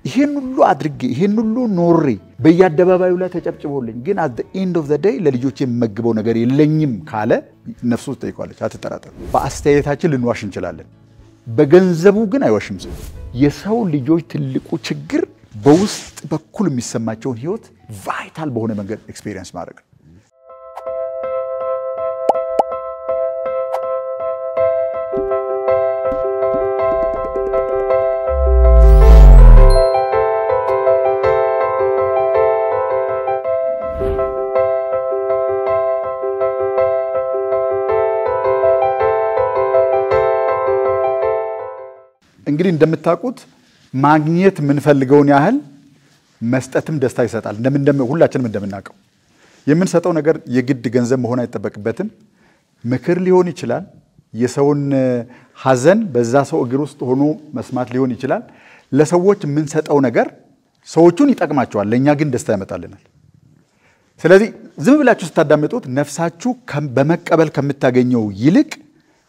ይሄን ሁሉ አድርጌ ይሄን ሁሉ ኖሬ በየአደባባዩ ላይ ተጨብጭቦልኝ ግን at the end of the day ለልጆቼ የምመግበው ነገር የለኝም ካለ ነፍሱ ትጠይቋለች አትጠራጠሩ በአስተያየታችን ልንዋሽ እንችላለን በገንዘቡ ግን አይዋሽም ሰው የሰው ልጆች ትልቁ ችግር በውስጥ በኩል የሚሰማቸው ህይወት ቫይታል በሆነ መንገድ ኤክስፒሪየንስ ማድረግ እንግዲህ እንደምታውቁት ማግኘት ምን ፈልገውን ያህል መስጠትም ደስታ ይሰጣል ሁላችንም እንደምናውቀው የምንሰጠው ነገር የግድ ገንዘብ መሆን አይተበቅበትም ምክር ሊሆን ይችላል የሰውን ሐዘን በዛ ሰው እግር ውስጥ ሆኖ መስማት ሊሆን ይችላል ለሰዎች የምንሰጠው ነገር ሰዎቹን ይጠቅማቸዋል ለኛ ግን ደስታ ያመጣልናል ስለዚህ ዝም ብላችሁ ስታዳምጡት ነፍሳችሁ በመቀበል ከምታገኘው ይልቅ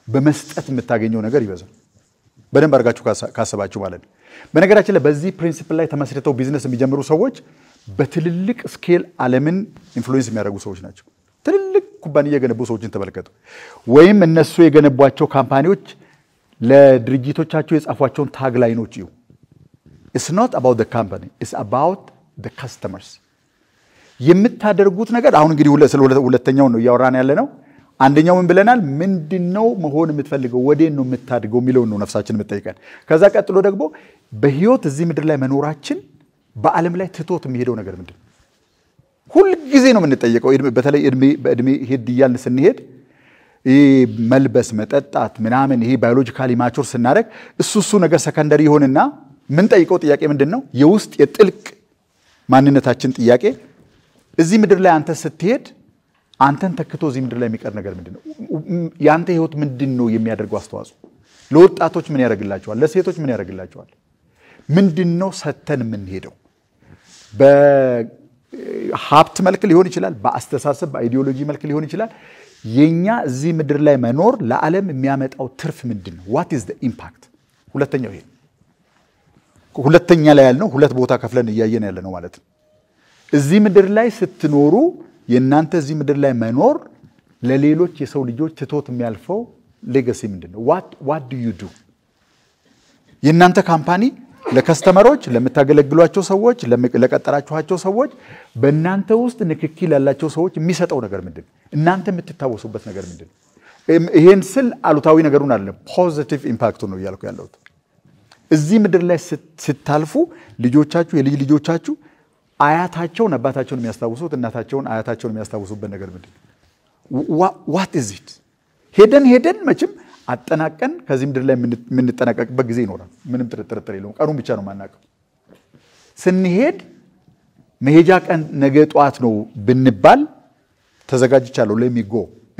በመስጠት የምታገኘው ነገር ይበዛል በደንብ አርጋችሁ ካሰባችሁ ማለት ነው በነገራችን ላይ በዚህ ፕሪንሲፕል ላይ ተመስርተው ቢዝነስ የሚጀምሩ ሰዎች በትልልቅ ስኬል ዓለምን ኢንፍሉዌንስ የሚያደርጉ ሰዎች ናቸው ትልልቅ ኩባንያ የገነቡ ሰዎችን ተመልከቱ ወይም እነሱ የገነቧቸው ካምፓኒዎች ለድርጅቶቻቸው የጻፏቸውን ታግ ላይኖች እዩ It's not about the company it's about the customers የምታደርጉት ነገር አሁን እንግዲህ ሁለተኛው ነው ያወራን ያለ ነው አንደኛው ምን ብለናል ምንድነው መሆን የምትፈልገው ወዴን ነው የምታድገው ሚለው ነው ነፍሳችን የምትጠይቀን ከዛ ቀጥሎ ደግሞ በህይወት እዚህ ምድር ላይ መኖራችን በአለም ላይ ትቶት የሚሄደው ነገር ምንድነው ሁሉ ጊዜ ነው የምንጠየቀው በተለይ በእድሜ ሄድ ይያልን ስንሄድ መልበስ መጠጣት ምናምን ይሄ ባዮሎጂካሊ ማቹር ስናደርግ እሱ ነገር ሰከንደሪ ይሆንና ምን ጠይቀው ጥያቄ ምንድነው የውስጥ የጥልቅ ማንነታችን ጥያቄ እዚህ ምድር ላይ አንተ ስትሄድ አንተን ተክቶ እዚህ ምድር ላይ የሚቀር ነገር ምንድነው ያንተ ህይወት ምንድነው የሚያደርገው አስተዋጽኦ ለወጣቶች ምን ያደርግላቸዋል ለሴቶች ምን ያደርግላቸዋል ምንድነው ሰተን ምን ሄደው በሀብት መልክ ሊሆን ይችላል በአስተሳሰብ በአይዲዮሎጂ መልክ ሊሆን ይችላል የኛ እዚህ ምድር ላይ መኖር ለዓለም የሚያመጣው ትርፍ ምንድነው what is the impact ሁለተኛው ይሄ ሁለተኛ ላይ ያልነው ሁለት ቦታ ከፍለን እያየን ያለ ነው ማለት ነው እዚህ ምድር ላይ ስትኖሩ የናንተ እዚህ ምድር ላይ መኖር ለሌሎች የሰው ልጆች ትቶት የሚያልፈው ሌጋሲ ምንድነው what do you do የናንተ ካምፓኒ ለከስተመሮች ለምታገለግሏቸው ሰዎች ለቀጠራችኋቸው ሰዎች በእናንተ ውስጥ ንክኪ ያላቸው ሰዎች የሚሰጠው ነገር ምንድነው እናንተ የምትታወሱበት ነገር ምንድነው ይሄን ስል አሉታዊ ነገሩን አይደለም ፖዚቲቭ ኢምፓክት ነው ያልኩ ያለሁት እዚህ ምድር ላይ ስታልፉ ልጆቻችሁ የልጅ ልጆቻችሁ አያታቸውን አባታቸውን የሚያስታውሱት እናታቸውን አያታቸውን የሚያስታውሱበት ነገር ምንድነው what is it ሄደን መቼም አጠናቀን ከዚህ ምድር ላይ የምንጠናቀቅበት ጊዜ ይኖራል ምንም ጥርጥር የለውም ቀኑን ብቻ ነው ማናቀው ስንሄድ መሄጃ ቀን ነገ ጧት ነው ብንባል ተዘጋጅቻለሁ ለሚጎ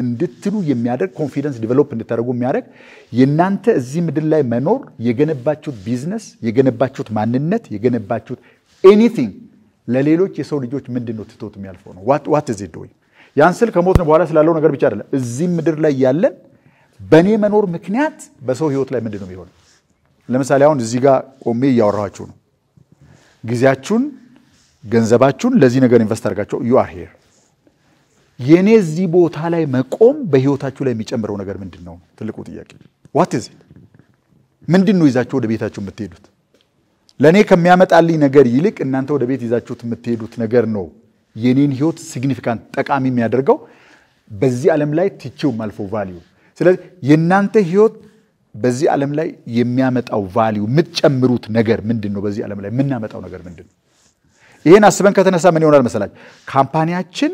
እንድትሉ የሚያደርግ ኮንፊደንስ ዲቨሎፕ እንድታደርጉ የሚያደርግ የናንተ እዚህ ምድር ላይ መኖር የገነባችሁት ቢዝነስ የገነባችሁት ማንነት የገነባችሁት ኤኒቲንግ ለሌሎች የሰው ልጆች ምንድነው ትቶት የሚያልፈው ነው what is it doing ያንስል ከሞትን በኋላ ስላለው ነገር ብቻ አይደለም እዚህ ምድር ላይ ያለን በኔ መኖር ምክንያት በሰው ህይወት ላይ ምንድነው የሚሆነው ለምሳሌ አሁን እዚህ ጋር ቆሜ ያወራችሁ ነው ጊዜያችሁን ገንዘባችሁን ለዚህ ነገር ኢንቨስት አድርጋችሁ you are here የኔ እዚህ ቦታ ላይ መቆም በህይወታችሁ ላይ የሚጨምረው ነገር ምንድነው ትልቁ ጥያቄ what is it ምንድነው ይዛችሁ ወደ ቤታችሁ የምትሄዱት ለኔ ከሚያመጣልኝ ነገር ይልቅ እናንተ ወደ ቤት ይዛችሁት የምትሄዱት ነገር ነው የኔን ህይወት ሲግኒፊካንት ጠቃሚ የሚያደርገው በዚህ ዓለም ላይ ትቼው ማልፎ ቫልዩ ስለዚህ የናንተ ህይወት በዚህ ዓለም ላይ የሚያመጣው ቫልዩ የምትጨምሩት ነገር ምንድነው በዚህ ዓለም ላይ የምናመጣው ነገር ምንድነው ይሄን አስበን ከተነሳ ምን ይሆናል መሰላችሁ ካምፓኒያችን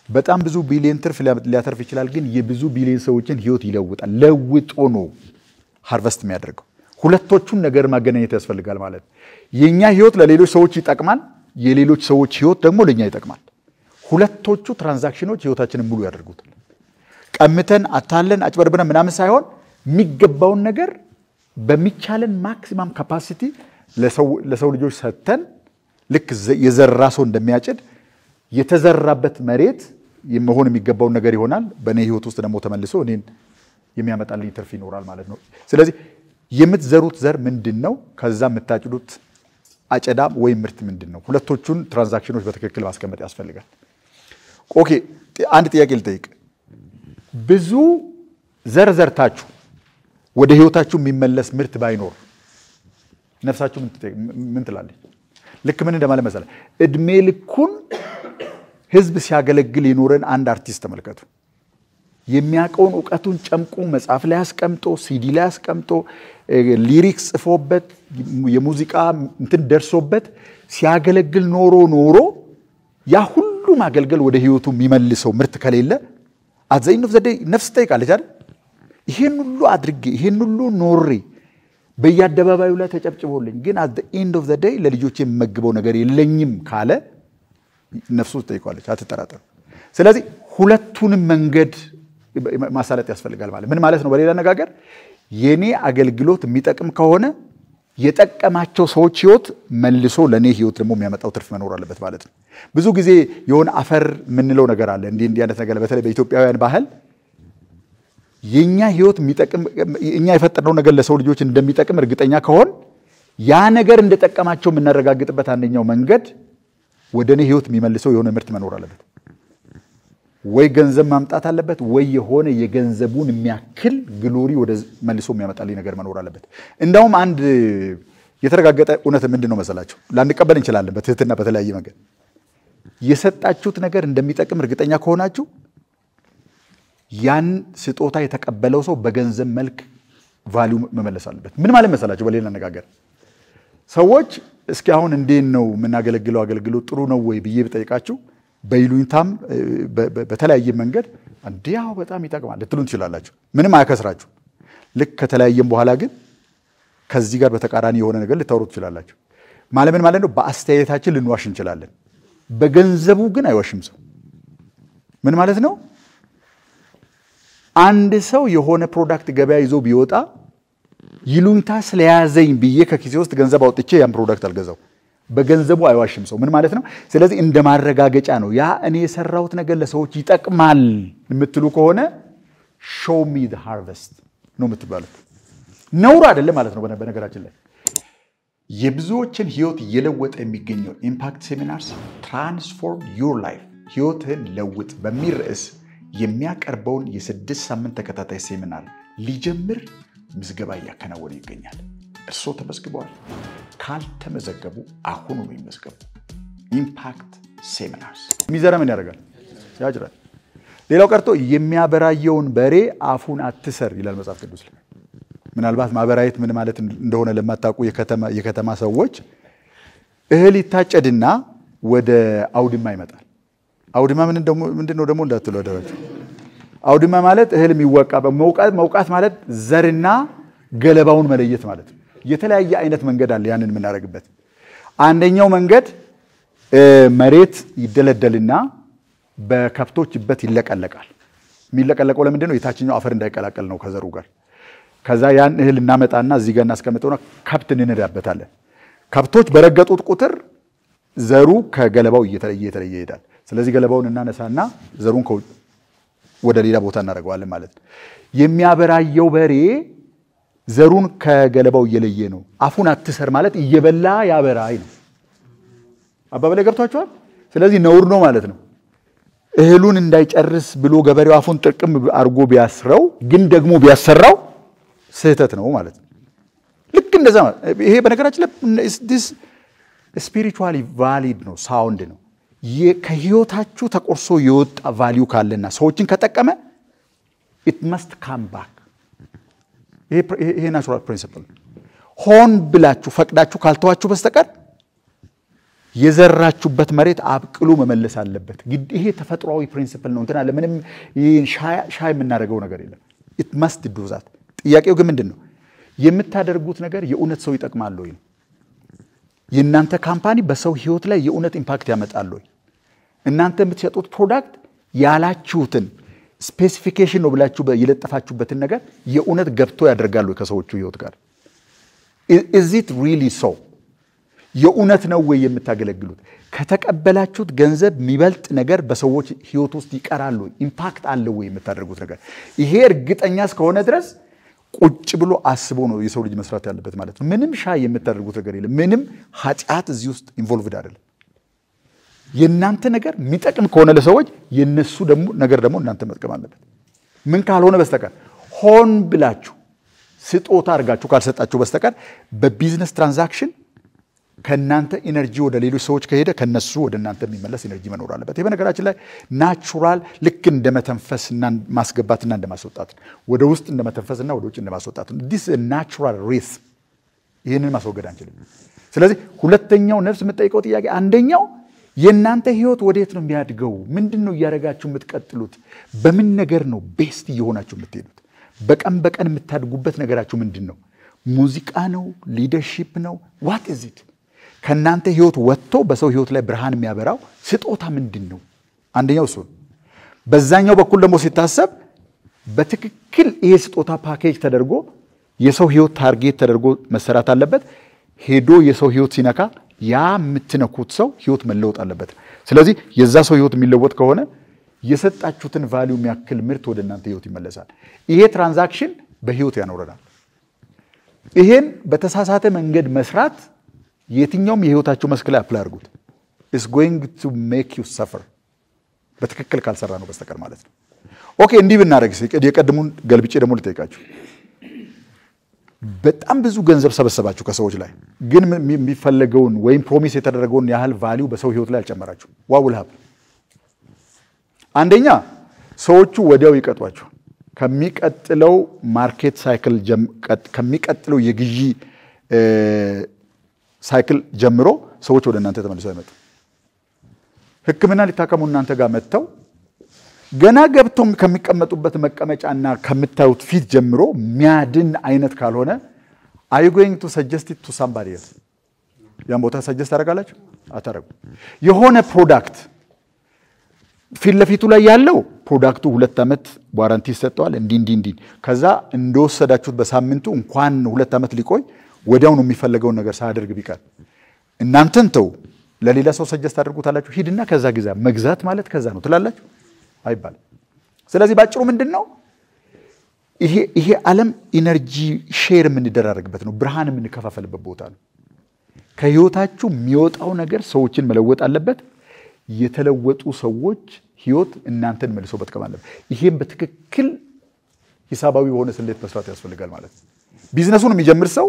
በጣም ብዙ ቢሊየን ትርፍ ሊያተርፍ ይችላል ግን የብዙ ቢሊየን ሰዎችን ህይወት ይለውጣል ለውጦ ነው ሃርቨስት የሚያደርገው ሁለቶቹን ነገር ማገናኘት ያስፈልጋል ማለት የኛ ህይወት ለሌሎች ሰዎች ይጠቅማል የሌሎች ሰዎች ህይወት ደግሞ ለኛ ይጠቅማል ሁለቶቹ ትራንዛክሽኖች ህይወታችንን ሙሉ ያደርጉታል ቀምተን አታለን አጭበርብረን ምናምን ሳይሆን የሚገባውን ነገር በሚቻለን ማክሲማም ካፓሲቲ ለሰው ልጆች ሰተን ልክ የዘራ ሰው እንደሚያጭድ የተዘራበት መሬት የመሆን የሚገባው ነገር ይሆናል በኔ ህይወት ውስጥ ደግሞ ተመልሶ እኔን የሚያመጣልኝ ትርፍ ይኖራል ማለት ነው ስለዚህ የምትዘሩት ዘር ምንድነው ከዛ የምታጭዱት አጨዳም ወይ ምርት ምንድነው? ሁለቶቹን ትራንዛክሽኖች በትክክል ማስቀመጥ ያስፈልጋል። ኦኬ አንድ ጥያቄ ልጠይቅ። ብዙ ዘርዘርታችሁ ወደ ህይወታችሁ የሚመለስ ምርት ባይኖር ነፍሳችሁ ምን ትላለች? ልክ ምን እንደማለት መሰለ እድሜ ልኩን ህዝብ ሲያገለግል የኖረን አንድ አርቲስት ተመልከቱ። የሚያቀውን ዕውቀቱን ጨምቆ መጽሐፍ ላይ አስቀምጦ ሲዲ ላይ አስቀምጦ ሊሪክስ ጽፎበት የሙዚቃ እንትን ደርሶበት ሲያገለግል ኖሮ ያ ሁሉ ማገልገል ወደ ህይወቱ የሚመልሰው ምርት ከሌለ at the end of the day ነፍስ ጠይቃለች አይደል? ይሄን ሁሉ አድርጌ ይሄን ሁሉ ኖሬ በየአደባባዩ ላይ ተጨብጭቦልኝ ግን at the end of the day ለልጆቼ የምመግበው ነገር የለኝም ካለ ነፍሱ ጠይቃለች አትጠራጠሩ። ስለዚህ ሁለቱንም መንገድ ማሳለጥ ያስፈልጋል ማለት ምን ማለት ነው? በሌላ አነጋገር የኔ አገልግሎት የሚጠቅም ከሆነ የጠቀማቸው ሰዎች ህይወት መልሶ ለኔ ህይወት ደግሞ የሚያመጣው ትርፍ መኖር አለበት ማለት ነው። ብዙ ጊዜ የሆነ አፈር ምንለው ነገር አለ እንዲህ አይነት ነገር በተለይ በኢትዮጵያውያን ባህል የኛ ህይወት የሚጠቅም እኛ የፈጠረው ነገር ለሰው ልጆች እንደሚጠቅም እርግጠኛ ከሆን ያ ነገር እንደጠቀማቸው የምናረጋግጥበት አንደኛው መንገድ ወደኔ ህይወት የሚመልሰው የሆነ ምርት መኖር አለበት። ወይ ገንዘብ ማምጣት አለበት ወይ የሆነ የገንዘቡን የሚያክል ግሎሪ ወደ መልሶ የሚያመጣልኝ ነገር መኖር አለበት። እንደውም አንድ የተረጋገጠ እውነት ምንድነው መሰላችሁ? ላንቀበል እንችላለን በትህትና በተለያየ መንገድ የሰጣችሁት ነገር እንደሚጠቅም እርግጠኛ ከሆናችሁ ያን ስጦታ የተቀበለው ሰው በገንዘብ መልክ ቫልዩ መመለስ አለበት። ምን ማለት መሰላችሁ? በሌላ አነጋገር ሰዎች እስኪ አሁን እንዴት ነው የምናገለግለው አገልግሎት ጥሩ ነው ወይ ብዬ ብጠይቃችሁ በይሉኝታም በተለያየ መንገድ እንዲያው በጣም ይጠቅማል ልትሉን ትችላላችሁ። ምንም አያከስራችሁ። ልክ ከተለያየም በኋላ ግን ከዚህ ጋር በተቃራኒ የሆነ ነገር ልታወሩ ትችላላችሁ። ምን ማለት ነው? በአስተያየታችን ልንዋሽ እንችላለን። በገንዘቡ ግን አይዋሽም ሰው። ምን ማለት ነው? አንድ ሰው የሆነ ፕሮዳክት ገበያ ይዞ ቢወጣ ይሉኝታ ስለያዘኝ ብዬ ከኪሴ ውስጥ ገንዘብ አውጥቼ ያን ፕሮዳክት አልገዛው። በገንዘቡ አይዋሽም ሰው። ምን ማለት ነው? ስለዚህ እንደማረጋገጫ ነው ያ እኔ የሰራሁት ነገር ለሰዎች ይጠቅማል የምትሉ ከሆነ show me the harvest ነው የምትባሉት። ነውር አይደለም ማለት ነው። በነገራችን ላይ የብዙዎችን ህይወት እየለወጠ የሚገኘው ኢምፓክት ሴሚናርስ ትራንስፎርም ዩር ላይፍ ህይወትን ለውጥ በሚል ርዕስ የሚያቀርበውን የ6 ሳምንት ተከታታይ ሴሚናር ሊጀምር ምዝገባ እያከናወነ ይገኛል። እርሶ ተመዝግበዋል? ካልተመዘገቡ አሁኑ ይመዝገቡ። ኢምፓክት ሴሚናርስ ሚዘራ ምን ያደርጋል? ያጅራል። ሌላው ቀርቶ የሚያበራየውን በሬ አፉን አትሰር ይላል መጽሐፍ ቅዱስ ላይ። ምናልባት ማበራየት ምን ማለት እንደሆነ ለማታውቁ የከተማ ሰዎች እህል ይታጨድና ወደ አውድማ ይመጣል። አውድማ ምንድነው ደግሞ እንዳትሉ አደራችሁ። አውድማ ማለት እህል የሚወቃ መውቃት ማለት ዘርና ገለባውን መለየት ማለት ነው። የተለያየ አይነት መንገድ አለ ያንን የምናደርግበት። አንደኛው መንገድ መሬት ይደለደልና በከብቶችበት ይለቀለቃል። የሚለቀለቀው ለምንድን ነው? የታችኛው አፈር እንዳይቀላቀል ነው ከዘሩ ጋር። ከዛ ያን እህል እናመጣና እዚህ ጋር እናስቀምጠውና ከብት እንነዳበታለን። ከብቶች በረገጡት ቁጥር ዘሩ ከገለባው እየተለየ ይሄዳል። ስለዚህ ገለባውን እናነሳና ዘሩን ወደ ሌላ ቦታ እናደርገዋለን ማለት ነው። የሚያበራየው በሬ ዘሩን ከገለባው እየለየ ነው። አፉን አትሰር ማለት እየበላ ያበራይ ነው። አባባሌ ገብቷችኋል? ስለዚህ ነውር ነው ማለት ነው። እህሉን እንዳይጨርስ ብሎ ገበሬው አፉን ጥርቅም አርጎ ቢያስረው ግን ደግሞ ቢያሰራው ስህተት ነው ማለት ነው። ልክ እንደዛ ይሄ በነገራችን ላይ this spiritually valid ነው፣ ሳውንድ ነው። ከህይወታችሁ ተቆርሶ የወጣ ቫልዩ ካለና ሰዎችን ከጠቀመ it must come back። ይሄ ናቹራል ፕሪንሲፕል። ሆን ብላችሁ ፈቅዳችሁ ካልተዋችሁ በስተቀር የዘራችሁበት መሬት አብቅሉ መመለስ አለበት። ይሄ ተፈጥሯዊ ፕሪንሲፕል ነው። እንትና ለምንም ሻይ የምናደርገው ነገር የለም። it must do that። ጥያቄው ግን ምንድነው? የምታደርጉት ነገር የእውነት ሰው ይጠቅማል ወይ? የእናንተ ካምፓኒ በሰው ህይወት ላይ የእውነት ኢምፓክት ያመጣል ወይ? እናንተ የምትሸጡት ፕሮዳክት ያላችሁትን ስፔሲፊኬሽን ነው ብላችሁ የለጠፋችሁበትን ነገር የእውነት ገብቶ ያደርጋል ወይ ከሰዎቹ ህይወት ጋር? is it really so? የእውነት ነው ወይ የምታገለግሉት? ከተቀበላችሁት ገንዘብ የሚበልጥ ነገር በሰዎች ህይወት ውስጥ ይቀራል ወይ? ኢምፓክት አለው ወይ የምታደርጉት ነገር? ይሄ እርግጠኛ እስከሆነ ድረስ ቁጭ ብሎ አስቦ ነው የሰው ልጅ መስራት ያለበት ማለት ነው። ምንም ሻይ የምታደርጉት ነገር የለም። ምንም ኃጢአት እዚህ ውስጥ ኢንቮልቭድ አይደለም። የእናንተ ነገር የሚጠቅም ከሆነ ለሰዎች የነሱ ደግሞ ነገር ደግሞ እናንተ መጥቀም አለበት። ምን ካልሆነ በስተቀር ሆን ብላችሁ ስጦታ አድርጋችሁ ካልሰጣችሁ በስተቀር በቢዝነስ ትራንዛክሽን ከናንተ ኢነርጂ ወደ ሌሎች ሰዎች ከሄደ ከነሱ ወደ እናንተ የሚመለስ ኢነርጂ መኖር አለበት። ይሄ በነገራችን ላይ ናቹራል ልክ እንደመተንፈስና ማስገባትና እንደማስወጣት ወደ ውስጥ እንደመተንፈስና ወደ ውጭ እንደማስወጣት this is a natural rhythm። ይሄንን ማስወገድ አንችልም። ስለዚህ ሁለተኛው ነፍስ የምትጠይቀው ጥያቄ አንደኛው የናንተ ህይወት ወዴት ነው የሚያድገው? ምንድነው ያረጋችሁ የምትቀጥሉት? በምን ነገር ነው ቤስት እየሆናችሁ የምትሄዱት? በቀን በቀን የምታድጉበት ነገራችሁ ምንድነው? ሙዚቃ ነው? ሊደርሺፕ ነው? what is it? ከናንተ ህይወት ወጥቶ በሰው ህይወት ላይ ብርሃን የሚያበራው ስጦታ ምንድነው? አንደኛው እሱ። በዛኛው በኩል ደግሞ ሲታሰብ በትክክል ይሄ ስጦታ ፓኬጅ ተደርጎ የሰው ህይወት ታርጌት ተደርጎ መሰራት አለበት። ሄዶ የሰው ህይወት ሲነካ ያ የምትነኩት ሰው ህይወት መለወጥ አለበት። ስለዚህ የዛ ሰው ህይወት የሚለወጥ ከሆነ የሰጣችሁትን ቫልዩ የሚያክል ምርት ወደ እናንተ ህይወት ይመለሳል። ይሄ ትራንዛክሽን በህይወት ያኖረናል። ይሄን በተሳሳተ መንገድ መስራት የትኛውም የህይወታችሁ መስክ ላይ አፕላይ አድርጉት is going to make you suffer በትክክል ካልሰራ ነው በስተቀር ማለት ነው። ኦኬ እንዲህ ብናረግ የቀድሙን ገልብጬ ደግሞ ልጠይቃችሁ። በጣም ብዙ ገንዘብ ሰበሰባችሁ ከሰዎች ላይ ግን የሚፈልገውን ወይም ፕሮሚስ የተደረገውን ያህል ቫልዩ በሰው ህይወት ላይ አልጨመራችሁ። what will happen? አንደኛ ሰዎቹ ወዲያው ይቀጧችሁ። ከሚቀጥለው ማርኬት ሳይክል ከሚቀጥለው የግዢ ሳይክል ጀምሮ ሰዎች ወደ እናንተ ተመልሰው አይመጡ። ህክምና ሊታከሙ እናንተ ጋር መጥተው ገና ገብተው ከሚቀመጡበት መቀመጫና ከምታዩት ፊት ጀምሮ ሚያድን አይነት ካልሆነ are you going to suggest it to somebody else? ያን ቦታ ሰጀስት አደርጋላችሁ? አታረጉ። የሆነ ፕሮዳክት ፊት ለፊቱ ላይ ያለው ፕሮዳክቱ 2 አመት ዋራንቲ ይሰጣል እንዲህ ከዛ እንደወሰዳችሁት በሳምንቱ እንኳን 2 አመት ሊቆይ ወዲያው ነው የሚፈልገው ነገር ሳያደርግ ቢቀር እናንተን ተው ለሌላ ሰው ሰጀስት አድርጉታላችሁ። ሂድና ከዛ ግዛ። መግዛት ማለት ከዛ ነው ትላላችሁ አይባል። ስለዚህ ባጭሩ ምንድነው ይሄ ዓለም ኢነርጂ ሼር የምንደራረግበት ነው። ብርሃን የምንከፋፈልበት ቦታ ነው። ከህይወታችሁ የሚወጣው ነገር ሰዎችን መለወጥ አለበት። የተለወጡ ሰዎች ህይወት እናንተን መልሶ በጥቀም አለበት። ይሄን በትክክል ሂሳባዊ የሆነ ስሌት መስራት ያስፈልጋል ማለት ነው። ቢዝነሱን የሚጀምር ሰው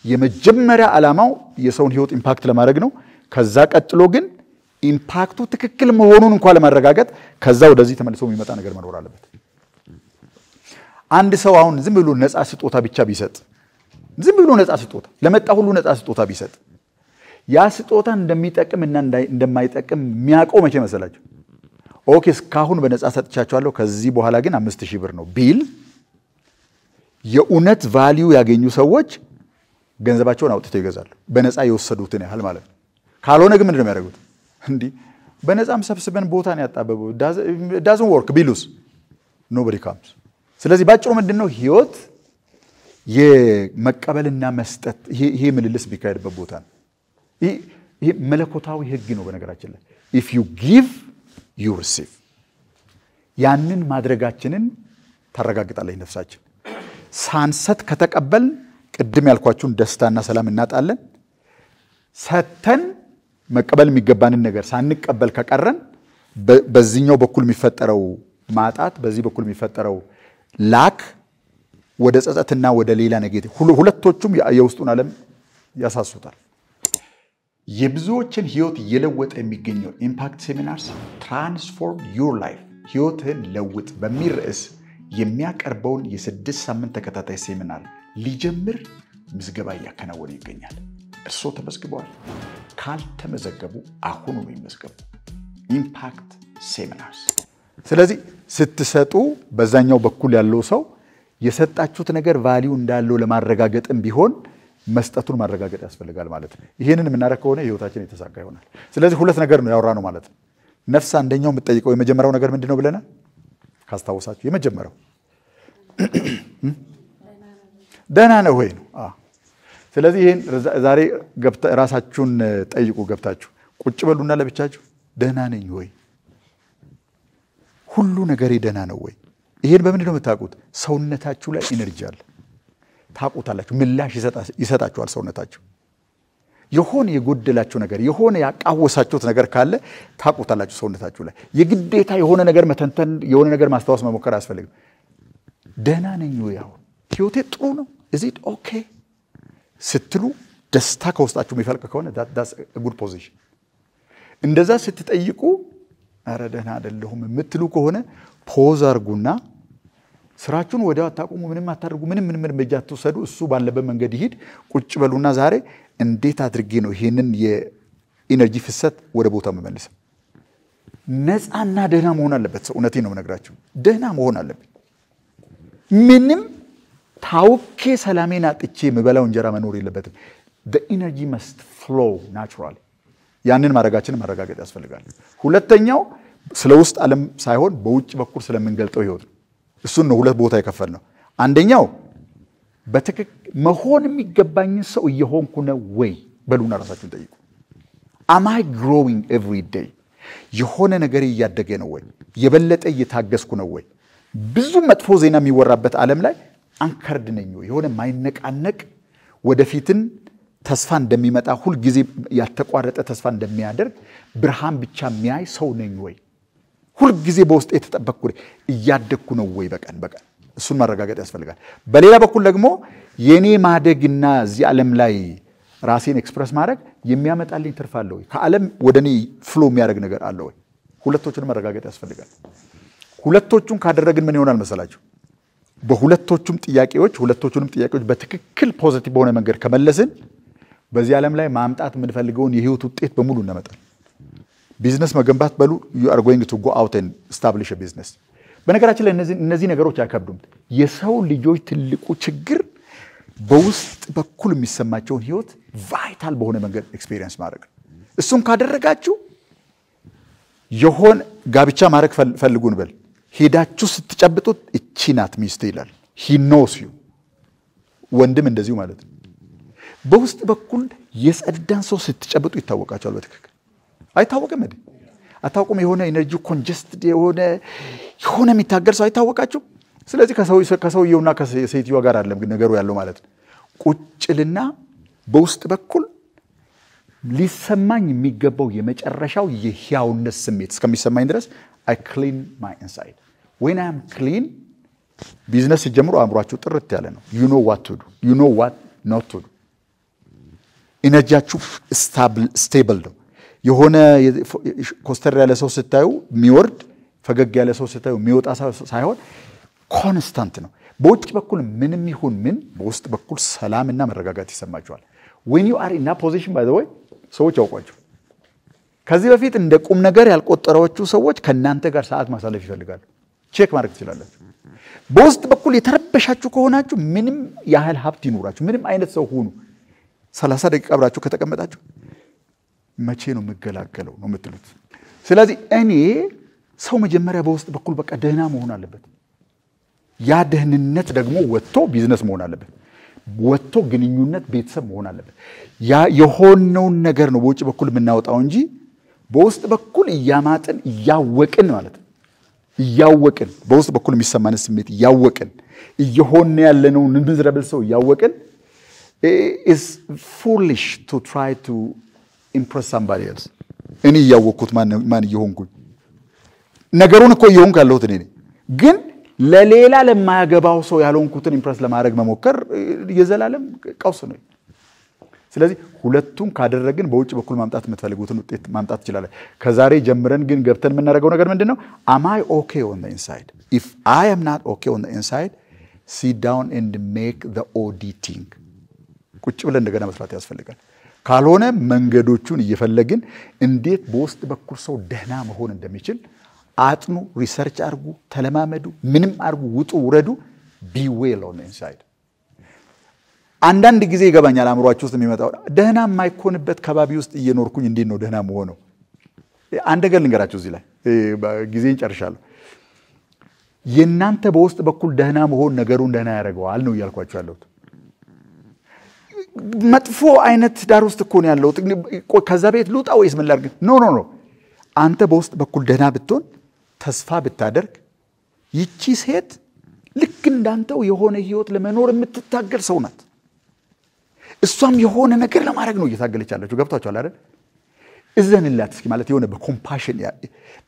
የመጀመሪያ ዓላማው የሰውን ህይወት ኢምፓክት ለማድረግ ነው። ከዛ ቀጥሎ ግን ኢምፓክቱ ትክክል መሆኑን እንኳን ለማረጋገጥ ከዛ ወደዚህ ተመልሶ የሚመጣ ነገር መኖር አለበት። አንድ ሰው አሁን ዝም ብሎ ነፃ ስጦታ ብቻ ቢሰጥ ዝም ብሎ ነፃ ስጦታ ለመጣ ሁሉ ነፃ ስጦታ ቢሰጥ ያ ስጦታ እንደሚጠቅምና እንደማይጠቅም የሚያውቀው መቼ መሰላችሁ? ኦኬ እስካሁን በነፃ ሰጥቻቸዋለሁ ከዚህ በኋላ ግን 5000 ብር ነው ቢል የኡነት ቫልዩ ያገኙ ሰዎች ገንዘባቸውን አውጥተው ይገዛሉ። በነፃ የወሰዱትን ያህል ማለት ነው። ካልሆነ ግን ምንድነው የሚያደርጉት? እንዴ በነፃም ሰብስበን ቦታን ያጣበበው doesn't work ቢሉስ nobody comes። ስለዚህ ባጭሩ ምንድነው ህይወት የመቀበልና መስጠት ይሄ ምልልስ ቢካሄድበት ቦታ ነው። ይሄ መለኮታዊ ህግ ነው በነገራችን ላይ if you give you receive። ያንን ማድረጋችንን ታረጋግጣለች ነፍሳችን። ሳንሰጥ ከተቀበል ቅድም ያልኳችሁን ደስታና ሰላም እናጣለን። ሰተን መቀበል የሚገባንን ነገር ሳንቀበል ከቀረን በዚህኛው በኩል የሚፈጠረው ማጣት በዚህ በኩል የሚፈጠረው ላክ ወደ ጸጸትና ወደ ሌላ ኔጌቲቭ ሁለቶቹም የውስጡን ዓለም ያሳሱታል። የብዙዎችን ህይወት እየለወጠ የሚገኘው ኢምፓክት ሴሚናርስ ትራንስፎርም ዩር ላይፍ ህይወትህን ለውጥ በሚል ርዕስ የሚያቀርበውን የ6 ሳምንት ተከታታይ ሴሚናር ሊጀምር ምዝገባ እያከናወነ ይገኛል። እርስዎ ተመዝግበዋል? ካልተመዘገቡ አሁኑ ይመዝገቡ። ኢምፓክት ሴሚናርስ። ስለዚህ ስትሰጡ በዛኛው በኩል ያለው ሰው የሰጣችሁት ነገር ቫልዩ እንዳለው ለማረጋገጥም ቢሆን መስጠቱን ማረጋገጥ ያስፈልጋል ማለት ነው። ይሄንን የምናደርግ ከሆነ ህይወታችን የተሳካ ይሆናል። ስለዚህ ሁለት ነገር ነው ያወራነው ማለት ነው። ነፍስ አንደኛው የምትጠይቀው የመጀመሪያው ነገር ምንድነው ብለናል? ካስታወሳችሁ የመጀመሪያው ደህና ነው ወይ ነው። ስለዚህ ይሄን ዛሬ ራሳችሁን ጠይቁ። ገብታችሁ ቁጭ በሉና ለብቻችሁ ደህና ነኝ ወይ? ሁሉ ነገር ደህና ነው ወይ? ይሄን በምንድነው የምታውቁት? ሰውነታችሁ ላይ ኢነርጂ አለ። ታቁታላችሁ ምላሽ ይሰጣችኋል ሰውነታችሁ የሆነ የጎደላችሁ ነገር የሆነ ያቃወሳችሁት ነገር ካለ ታቁታላችሁ ሰውነታችሁ ላይ የግዴታ የሆነ ነገር መተንተን የሆነ ነገር ማስተዋወስ መሞከር አያስፈልግም ደህና ነኝ ያው ህይወቴ ጥሩ ነው is it okay ስትሉ ደስታ ከውስጣችሁ የሚፈልቅ ከሆነ that's a good position እንደዛ ስትጠይቁ አረ ደህና አይደለሁም የምትሉ ከሆነ ፖዝ አርጉና ስራችሁን ወዲያው አታቁሙ ምንም አታርጉ ምንም በጃቱ ሰዱ እሱ ባለበት መንገድ ይሄድ ቁጭ በሉና ዛሬ እንዴት አድርጌ ነው ይሄንን የኢነርጂ ፍሰት ወደ ቦታው መመለስ ነፃና ደህና መሆን አለበት እውነቴ ነው የምነግራችሁ ደህና መሆን አለበት ምንም ታውኬ ሰላሜን አጥቼ መበላው እንጀራ መኖር የለበትም the energy must flow naturally ያንን ማረጋገጥ ያስፈልጋል ሁለተኛው ስለ ውስጥ ዓለም ሳይሆን በውጭ በኩል ስለምንገልጠው ህይወት እሱን ነው ሁለት ቦታ የከፈልነው አንደኛው መሆን የሚገባኝ ሰው እየሆንኩ ነው ወይ በሉና ራሳችሁን ጠይቁ am I growing every day የሆነ ነገር እያደገ ነው ወይ የበለጠ እየታገስኩ ነው ወይ ብዙ መጥፎ ዜና የሚወራበት ዓለም ላይ አንከርድ ነኝ ወይ የሆነ ማይነቃነቅ ወደፊትን ተስፋ እንደሚመጣ ሁሉ ጊዜ ያልተቋረጠ ተስፋ እንደሚያደርግ ብርሃን ብቻ የሚያይ ሰው ነኝ ወይ ሁሉ ጊዜ በውስጥ የተጠበቅኩ እያደግኩ ነው ወይ በቀን እሱን ማረጋገጥ ያስፈልጋል በሌላ በኩል ደግሞ የኔ ማደግና እዚህ ዓለም ላይ ራሴን ኤክስፕረስ ማድረግ የሚያመጣልኝ ትርፍ አለ ወይ ከዓለም ወደኔ ፍሎ የሚያደርግ ነገር አለ ወይ ሁለቶቹን ማረጋገጥ ያስፈልጋል ሁለቶቹን ካደረግን ምን ይሆናል መሰላችሁ በሁለቶቹም ጥያቄዎች በትክክል ፖዚቲቭ በሆነ መንገድ ከመለስን በዚህ ዓለም ላይ ማምጣት የምንፈልገውን የህይወት ውጤት በሙሉ እናመጣለን ቢዝነስ መገንባት በሉ you are going to go out and establish a business በነገራችን ላይ እነዚህ ነገሮች አይከብዱም የሰው ልጆች ትልቁ ችግር በውስጥ በኩል የሚሰማቸውን ህይወት ቫይታል በሆነ መንገድ ኤክስፒሪየንስ ማድረግ እሱን ካደረጋችሁ የሆነ ጋብቻ ማድረግ ፈልጉን በል ሄዳችሁ ስትጨብጡት እቺ ናት ሚስት ይላል he knows you ወንድም እንደዚሁ ማለት ነው በውስጥ በኩል የጸዳን ሰው ስትጨብጡ ይታወቃቸዋል በትክክል አይታወቅም እንዴ አታውቁም የሆነ ኤነርጂ ኮንጀስትድ የሆነ የሚታገር ሰው አይታወቃችሁ ስለዚህ ከሰውየውና ከሴትየዋ ጋር አይደለም ግን ነገሩ ያለው ማለት ነው ቁጭልና በውስጥ በኩል ሊሰማኝ የሚገባው የመጨረሻው የህያውነት ስሜት እስከሚሰማኝ ድረስ I clean my inside when I am clean business ሲጀምሩ አምሯችሁ ጥርት ያለ ነው you know what to do you know what not to do ኢነርጂያችሁ stable ነው የሆነ ኮስተር ያለ ሰው ስታዩ የሚወርድ ፈገግ ያለ ሰው ስታዩ የሚወጣ ሳይሆን ኮንስታንት ነው በውጭ በኩል ምንም ይሁን ምን በውስጥ በኩል ሰላምና መረጋጋት ይሰማችኋል when you are in that position by the way ሰዎች ያውቋችሁ ከዚህ በፊት እንደ ቁም ነገር ያልቆጠራችሁ ሰዎች ከናንተ ጋር ሰዓት ማሳለፍ ይፈልጋሉ ቼክ ማድረግ ትችላላችሁ በውስጥ በኩል የተረበሻችሁ ከሆናችሁ ምንም ያህል ሀብት ይኖራችሁ ምንም አይነት ሰው ሁኑ 30 ደቂቃ አብራችሁ ከተቀመጣችሁ መቼ ነው መገላገለው ነው የምትሉት ስለዚህ እኔ ሰው መጀመሪያ በውስጥ በኩል በቃ ደህና መሆን አለበት ያ ደህንነት ደግሞ ወጥቶ ቢዝነስ መሆን አለበት ወጥቶ ግንኙነት ቤተሰብ መሆን አለበት ያ የሆነውን ነገር ነው በውጭ በኩል የምናወጣው እንጂ በውስጥ በኩል ያማጥን ያወቅን ማለት ያወቅን በውስጥ በኩል የሚሰማን ስሜት ያወቅን እየሆነ ያለነው ንብዝረብል ሰው ያወቅን is foolish to try to impress somebody else እኔ ያወቅኩት ማን ይሆንኩኝ ነገሩን እኮ ይሆንኩ ያለሁት እኔ ግን ለሌላ ለማያገባው ሰው ያልሆንኩትን ኢምፕረስ ለማድረግ መሞከር የዘላለም ቀውስ ነው ስለዚህ ሁለቱም ካደረግን በውጭ በኩል ማምጣት የምትፈልጉትን ውጤት ማምጣት ይችላል ከዛሬ ጀምረን ግን ገብተን የምናደርገው ነገር ምንድነው am I okay on the inside if I am not okay on the inside sit down and make the auditing ቁጭ ብለን እንደገና መስራት ያስፈልጋል ካልሆነ መንገዶቹን እየፈለግን እንዴት በውስጥ በኩል ሰው ደህና መሆን እንደሚችል አጥኑ ሪሰርች አርጉ ተለማመዱ ምንም አርጉ ውጡ ውረዱ be well on the inside አንዳንድ ጊዜ ይገባኛል አምሯችሁ ውስጥ የሚመጣው ደህና የማይኮንበት ከባቢ ውስጥ እየኖርኩኝ እንዴት ነው ደህና መሆነው አንድ ነገር ልንገራችሁ እዚህ ላይ ጊዜን ጨርሻለሁ የናንተ በውስጥ በኩል ደህና መሆን ነገሩን ደህና ያደርገዋል ነው ያልኳችሁ ያለሁት መጥፎ አይነት ዳር ውስጥ እኮ ነው ያለው ከዛ ቤት ልውጣ ወይስ ምን ላድርግ ኖ አንተ በውስጥ በኩል ደህና ብትሆን ተስፋ ብታደርግ ይቺ ሴት ልክ እንዳንተው የሆነ ህይወት ለመኖር የምትታገል ሰው ናት እሷም የሆነ ነገር ለማድረግ ነው እየታገለች ያለችው ገብቷችኋል አይደል እዘንላት እስኪ ማለት የሆነ በኮምፓሽን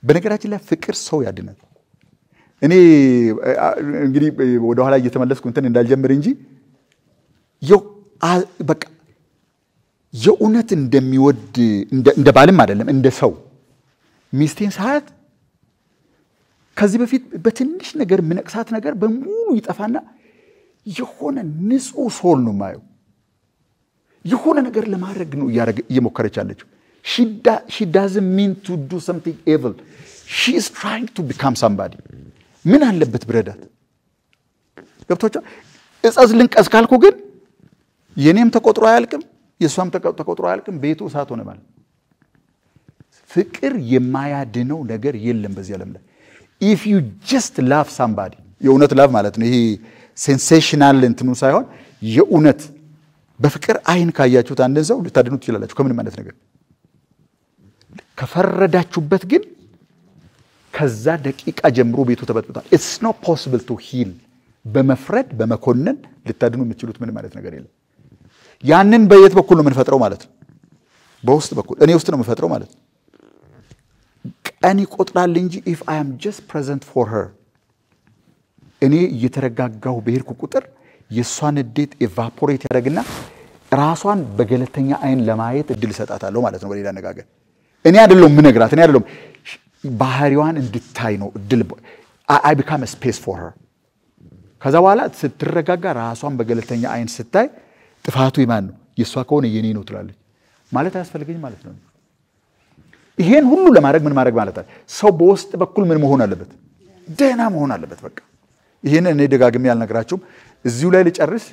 በነገራችን ላይ ፍቅር ሰው ያድናል እኔ እንግዲህ ወደ ኋላ እየተመለስኩ እንትን እንዳልጀምር እንጂ በቃ የኡነት እንደሚወድ እንደ ባልም አይደለም እንደ ሰው ሚስቴን ሳያት ከዚህ በፊት በትንሽ ነገር ምንቅሳት ነገር በሙሉ ይጠፋና የሆነ ንጹህ ሶል ነው ማየው የሆነ ነገር ለማድረግ ነው እየሞከረች ያለችው she doesn't mean to do something evil she is trying to become somebody ምን አለበት ብረዳት ገብቶቻ እጻዝ ልንቀስ ካልኩ ግን የኔም ተቆጥሮ አያልቅም የሷም ተቆጥሮ አያልቅም ቤቱ እሳት ሆነ ማለት ፍቅር የማያድነው ነገር የለም በዚህ ዓለም ላይ if you just love somebody የኡነት love ማለት ነው ይሄ ሴንሴሽናል እንትኑ ሳይሆን የኡነት በፍቅር አይን ካያችሁት አንደን ሰው ልታድኑት ይችላልላችሁ ከምን ማለት ነገር ከፈረዳችሁበት ግን ከዛ ደቂቃ ጀምሮ ቤቱ ተበጥብጧል it's not possible to heal በመፍረድ በመኮነን ልታድኑ የምትችሉት ምን ማለት ነገር የለም ያንን በየት በኩል ነው የምንፈጥረው ማለት ነው በውስጥ በኩል እኔ ውስጥ ነው የምፈጥረው ማለት ነው ቀን ይቆጥራል እንጂ if I am just present for her እኔ እየተረጋጋው በሄድኩ ቁጥር የሷን ዴት ኤቫፖሬት ያደርግና ራሷን በገለተኛ አይን ለማየት እድል ሰጣታለሁ ማለት ነው በሌላ አነጋገር እኔ አይደለም ምነግራት እኔ አይደለም ባህሪዋን እንድታይ ነው እድል I become a space for her ከዛ በኋላ ስትረጋጋ ራሷን በገለተኛ አይን ስታይ ጥፋቱ ይማን ነው የሷ ከሆነ የኔ ነው ትላለች ማለት አያስፈልገኝ ማለት ነው ይሄን ሁሉ ለማድረግ ምን ማድረግ ማለት ነው ሰው በውስጥ በኩል ምን መሆን አለበት ደህና መሆን አለበት በቃ ይሄን እኔ ደጋግሜ ያልነግራችሁም እዚሁ ላይ ልጨርስ